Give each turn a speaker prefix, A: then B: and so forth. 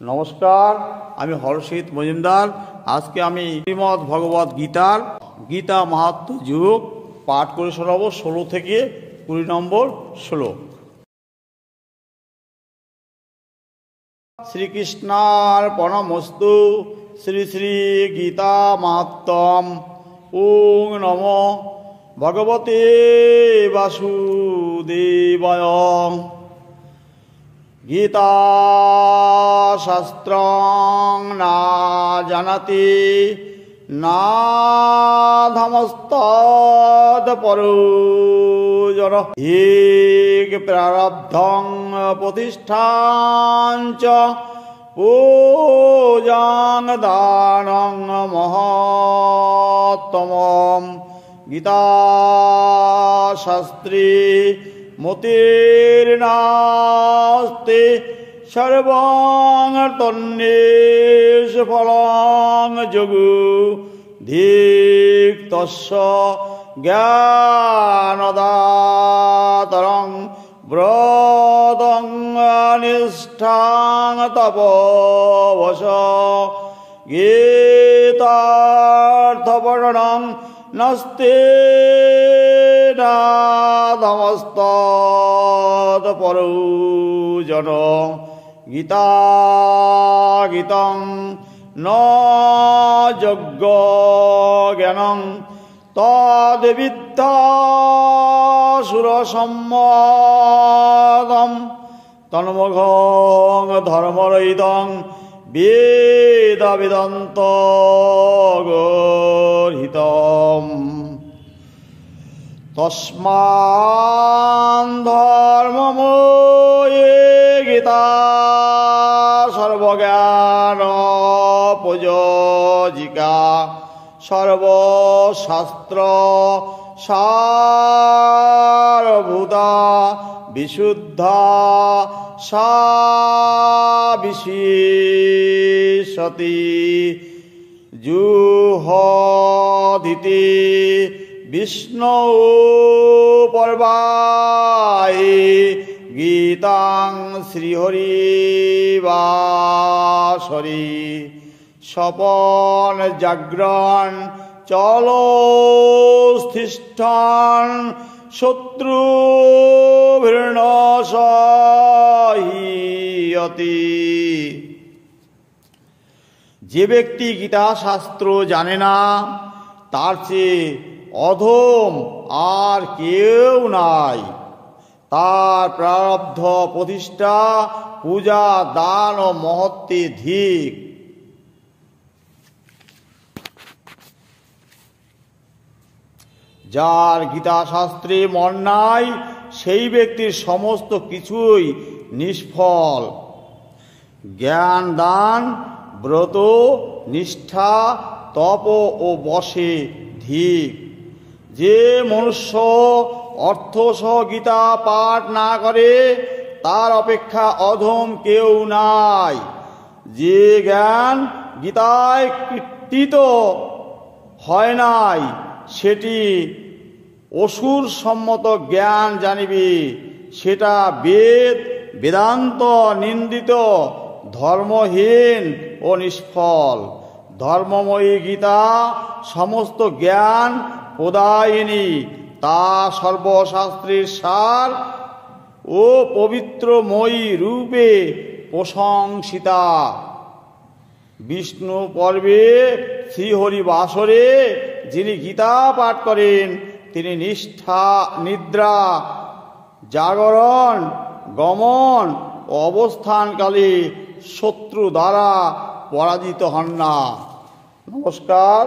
A: নমস্কার, আমি হর্ষিত মজুমদার। আজকে আমি শ্রীমদ্ ভগবত গীতার গীতা মাহাত্ম্য যুগ পাঠ করে শোনাবো 16 থেকে 20 নম্বর শ্লোক। শ্রীকৃষ্ণার্পণমস্তু। শ্রী শ্রী গীতা মাহাত্ম্যম। ওং নমো ভগবতে বাসুদেবায়। গীতা শাস্ত্রং না জানাতি না ধমস্তদ পরোজন হিগ প্রারব্ধং প্রতিষ্ঠাঞ্চ পূজাং দানং মহত্তমম। গীতা শাস্ত্রে মতির্নাস্তি সর্বং তন্নিশ ফলং যোগু ধিক তস্য জ্ঞানদাতরং ব্রতং নিষ্ঠাং তপবশ। গীতার্থপঠনং নস্তে নাদমস্তদ পরোজন। গীতা গীতং ন যজ্ঞ জ্ঞানং তদ্বিদ্ধা সুরসম্মদম। তন্মুখং ধর্মরহিতং বেদ বেদান্ত গর্হিতম। তস্মাৎ ধর্মময়ে গীতা সর্বজ্ঞান প্রযোজিকা। সর্বশাস্ত্র সারভূতা বিশুদ্ধা সা বিশেষতি জুহদিতি বিষ্ণু পর্বায়। গীতাং শ্রীহরিবাসরি স্বপন জাগ্রণ চলোস্থিষ্ঠন শত্রুভীর্ণসহীয়তি। যে ব্যক্তি গীতা শাস্ত্র জানে না তার চেয়ে অধম আর কেউ নাই। তার প্রারব্ধ প্রতিষ্ঠা পূজা দান ও মহত্বে ধিক। যার গীতা শাস্ত্রে মন নাই সেই ব্যক্তির সমস্ত কিছুই নিষ্ফল। জ্ঞান দান ব্রত নিষ্ঠা তপ ও বশে ধিক। যে মনুষ্য অর্থসহ গীতা পাঠ না করে তার অপেক্ষা অধম কেউ নাই। যে জ্ঞান গীতায় কীর্তিত হয় নাই সেটি অসুর সম্মত জ্ঞান জানিবে। সেটা বেদ বেদান্ত নিন্দিত ধর্মহীন ও নিষ্ফল। ধর্মময়ী গীতা সমস্ত জ্ঞান প্রদায়িনী। তা সর্বশাস্ত্রের সার ও পবিত্রময়ী রূপে প্রশংসিতা। বিষ্ণু পর্বে শ্রীহরিবাসরে যিনি গীতা পাঠ করেন তিনি নিষ্ঠা নিদ্রা জাগরণ গমন ও অবস্থানকালে শত্রু দ্বারা পরাজিত হন না। নমস্কার।